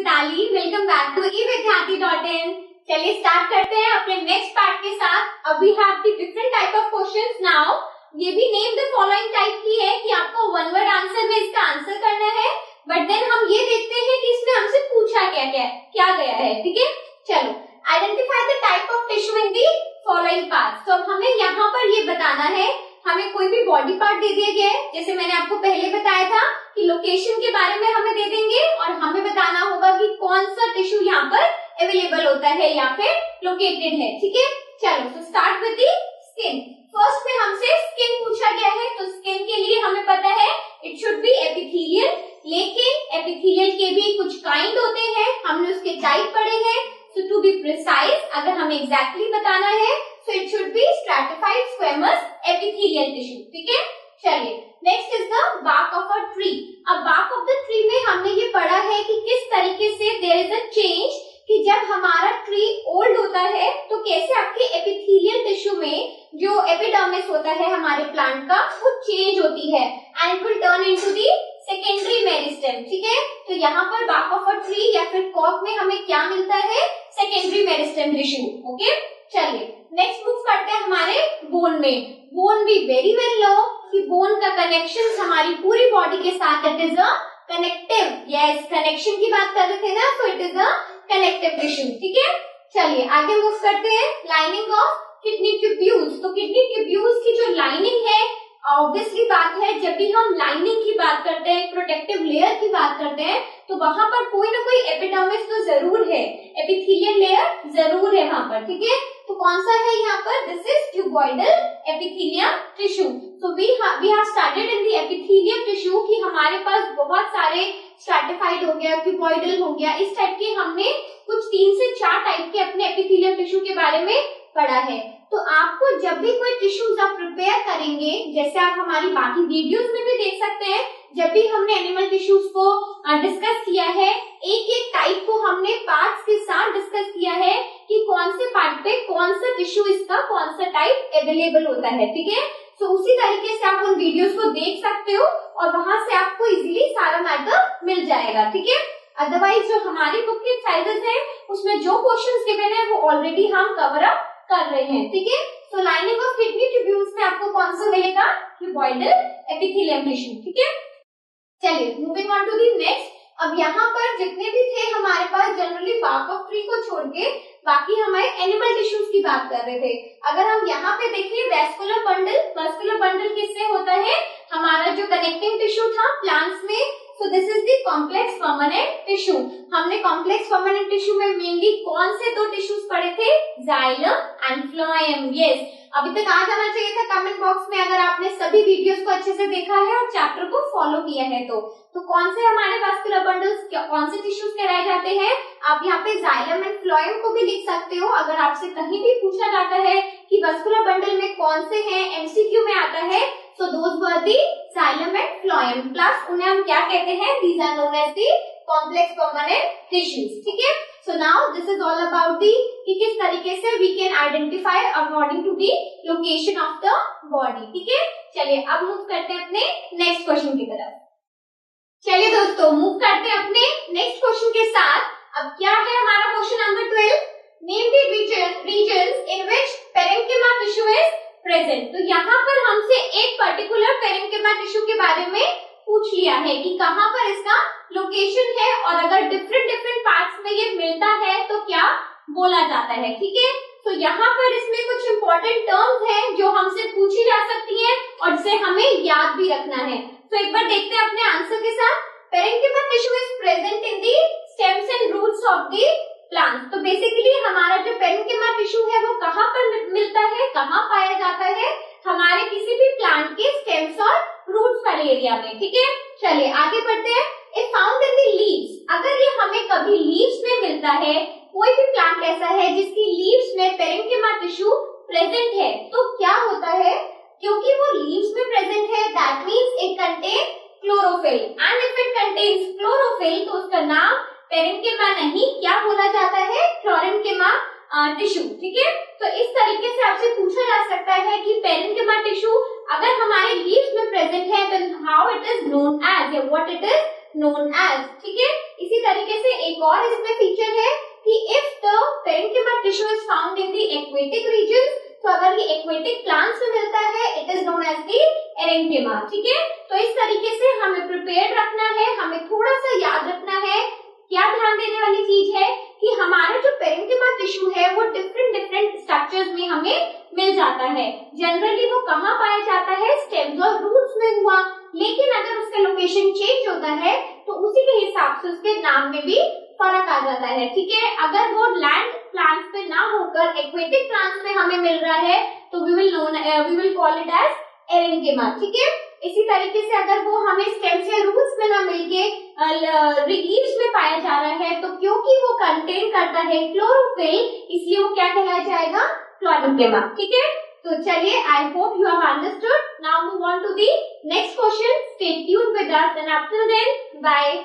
Mitali. Welcome back to evidyarthi.in। चलिए start करते हैं अपने नेक्स्ट पार्ट के साथ। अब we have the different type of questions now. ये भी नेम द फॉलोइंग टाइप की है कि आपको वन वर्ड आंसर में इसका आंसर करना है, बट देन हम ये देखते हैं कि इसमें हमसे पूछा क्या गया है। ठीक है, चलो identify the type of tissue in the following part. तो हमें यहाँ पर ये बताना है, हमें कोई भी बॉडी पार्ट दे दिया गया है, जैसे मैंने आपको पहले बताया था कि लोकेशन के बारे में हमें दे देंगे और हमें बताना होगा कि कौन सा टिश्यू यहाँ पर अवेलेबल होता है या फिर लोकेटेड है। ठीक है, चलो तो start with the skin. First में हमसे स्किन पूछा गया है, तो स्किन के लिए हमें पता है इट शुड बी एपिथेलियल, लेकिन एपिथेलियल के भी कुछ काइंड होते हैं, हमने उसके टाइप पढ़े हैं। सो टू बी प्रिसाइज, अगर हमें एग्जैक्टली बताना है, so it should be stratified squamous epithelial tissue. ठीक है, चलिए next is the bark of a tree. अब बार्क ऑफ द ट्री में हमने ये पढ़ा है कि किस तरीके से देयर इज अ चेंज, कि जब हमारा ट्री ओल्ड होता है तो कैसे आपके एपिथेलियल टिश्यू में जो एपिडर्मिस होता है हमारे प्लांट का वो चेंज होती है and it will turn into the secondary meristem. ठीक है, तो यहाँ पर बार्क ऑफ अ ट्री या फिर कॉर्क में हमें क्या मिलता है, सेकेंडरी मेरिस्टेम टिश्यू। ओके, चलिए नेक्स्ट मूव करते हैं हमारे बोन में। बोन भी वेरी वेल नो कि बोन का कनेक्शन हमारी पूरी बॉडी के साथ it is a connective, yes connection की बात कर रहे थे ना, so it is a connective tissue. ठीक है, चलिए आगे मूव करते हैं। Lining of kidney tubules. तो किडनी ट्यूब्यूल्स की जो लाइनिंग है, ऑब्वियसली बात है जब भी हम लाइनिंग की बात करते हैं, प्रोटेक्टिव लेयर की बात करते हैं, तो वहां पर कोई ना कोई एपिडर्मिस तो जरूर है, एपिथेलियल लेयर जरूर है वहां पर। ठीक है, तो कौन सा है यहाँ पर, this is cuboidal epithelium tissue. तो we have started in the epithelium tissue कि हमारे पास बहुत सारे स्ट्रैटिफाइड हो गया, क्यूबॉइडल हो गया, इस टाइप के हमने कुछ 3 से 4 टाइप के अपने एपिथेलियम टिश्यू के बारे में पढ़ा है। तो आपको जब भी कोई टिश्यूज आप प्रिपेयर करेंगे, जैसे आप हमारी बाकी वीडियोस में भी देख सकते हैं, जब भी हमने एनिमल टिश्यूज को डिस्कस किया है, एक एक टाइप को हमने पार्ट्स के साथ डिस्कस किया है कि कौन से पार्ट पे कौन सा टिश्यू इसका कौन सा टाइप अवेलेबल होता है। ठीक है, तो उसी तरीके से आप उन वीडियोस को देख सकते हो और वहां से आपको इजीली सारा मैटर मिल जाएगा। ठीक है, अदरवाइज जो हमारी बुक के साइजेस है उसमें जो क्वेश्चंस गिवन है वो ऑलरेडी हम कवर अप कर रहे हैं। ठीक है, तो लाइनिंग ऑफ किडनी ट्यूब्यूल्स में आपको कौन सा मिलेगा, क्यूबॉइडल एपिथेलियम टिश्यू। ठीक है, चलिए moving on to the next. अब यहाँ पर जितने भी थे हमारे पास जनरली बार्क ऑफ ट्री को छोड़ के बाकी हमारे एनिमल टिश्यूज की बात कर रहे थे। अगर हम यहाँ पे देखिए वैस्कुलर बंडल किससे होता है, हमारा जो कनेक्टिंग टिश्यू था प्लांट्स में, so this is the complex permanent tissue. हमने कॉम्प्लेक्स परमानेंट टिश्यू में मेनली कौन से 2 टिश्यूज पढ़े थे, जाइलम एंड फ्लोएम। यस, अभी तक आ जाना चाहिए था कमेंट बॉक्स में अगर आपने सभी वीडियोस को अच्छे से देखा है और चैप्टर को फॉलो किया है। तो कौन से हमारे वैस्कुलर बंडल्स, कौन से टिश्यूज कहलाए जाते हैं, आप यहाँ पे जाइलम एंड फ्लोएम को भी लिख सकते हो। अगर आपसे कहीं भी पूछा जाता है कि वैस्कुलर बंडल में कौन से हैं, एमसीक्यू में आता है, so those were the xylem and phloem, plus उन्हें हम क्या कहते हैं, these are known as the complex permanent tissues. ठीक है, so now this is all about the कि किस तरीके से we can identify according to the location of the body. ठीक है, चलिए अब मूव करते हैं अपने नेक्स्ट क्वेश्चन की तरफ। चलिए दोस्तों मूव करते हैं अपने नेक्स्ट क्वेश्चन के साथ। अब क्या है हमारा question number 12, name the reasons in which parenchyma tissue is present. तो यहाँ पर हमसे एक पर्टिकुलर पेरेन्किमा टिश्यू के बारे में पूछ लिया है कि कहाँ पर इसका लोकेशन है और अगर डिफरेंट पार्ट्स में ये मिलता है तो क्या बोला जाता है। ठीक है, तो यहाँ पर इसमें कुछ इंपॉर्टेंट टर्म्स हैं जो हमसे पूछी जा सकती हैं और जिसे हमें याद भी रखना है। तो एक बार देखते हैं अपने आंसर के साथ। Parenchyma tissue is present in the stems and roots of the plants. तो बेसिकली हमारा जो पेरेन्किमा टिश्यू है वो कहाँ पर मिलता है, कहाँ पाया जाता है, हमारे किसी भी प्लांट के स्टेम्स और रूट्स वाले एरिया में। ठीक है, चलिए आगे बढ़ते हैं। If found in the leaves, अगर ये हमें कभी लीव्स में मिलता है, कोई भी प्लांट ऐसा है जिसकी लीव्स में पेरेन्किमा टिश्यू प्रेजेंट है, तो क्या होता है, क्योंकि वो लीव्स में प्रेजेंट है that means it contain chlorophyll and if it contains chlorophyll तो उसका नाम पेरेन्किमा नहीं क्या बोला जाता है, क्लोरेन्किमा टिश्यू। ठीक है, तो इस तरीके से आपसे पूछा जा सकता है कि पेरेन्किमा टिश्यू अगर हमारे लीव्स में प्रेजेंट है then how it is known as, या what it is known as. ठीक है, इसी तरीके से एक और इसमें फीचर है कि if the parenchyma tissue is found in the aquatic regions, तो अगर ये एक्वेटिक प्लांट्स में मिलता है it is known as the aerenchyma. ठीक है, तो इस तरीके से हमें प्रिपेयर रखना है, हमें थोड़ा सा याद रखना है. क्या ध्यान देने वाली चीज है कि हमारा जो पेरेंकिमा टिश्यू है वो डिफरेंट स्ट्रक्चर्स में हमें मिल जाता है. जनरली वो कहाँ पाया जाता है, स्टेम्स और रूट्स में हुआ, लेकिन अगर उसका लोकेशन चेंज होता है तो उसी के हिसाब से उसके नाम में भी फर्क आ जाता है. ठीक है, अगर वो लैंड प्लांट्स पे ना होकर एक्वेटिक प्लांट्स में हमें मिल रहा है तो we will call it as aerenchyma. ठीक है, इसी तरीके से अगर वो हमें स्टेम्स या रूट्स में ना मिलके लीव्स में पाया जा रहा है तो क्योंकि वो कंटेन करता है क्लोरोफिल, इसलिए वो क्या कहलाया जाएगा, क्लोरोकेमा. ठीक है, तो चलिए, I hope you have understood. Now move on to the next question. Stay tuned with us and up till then bye.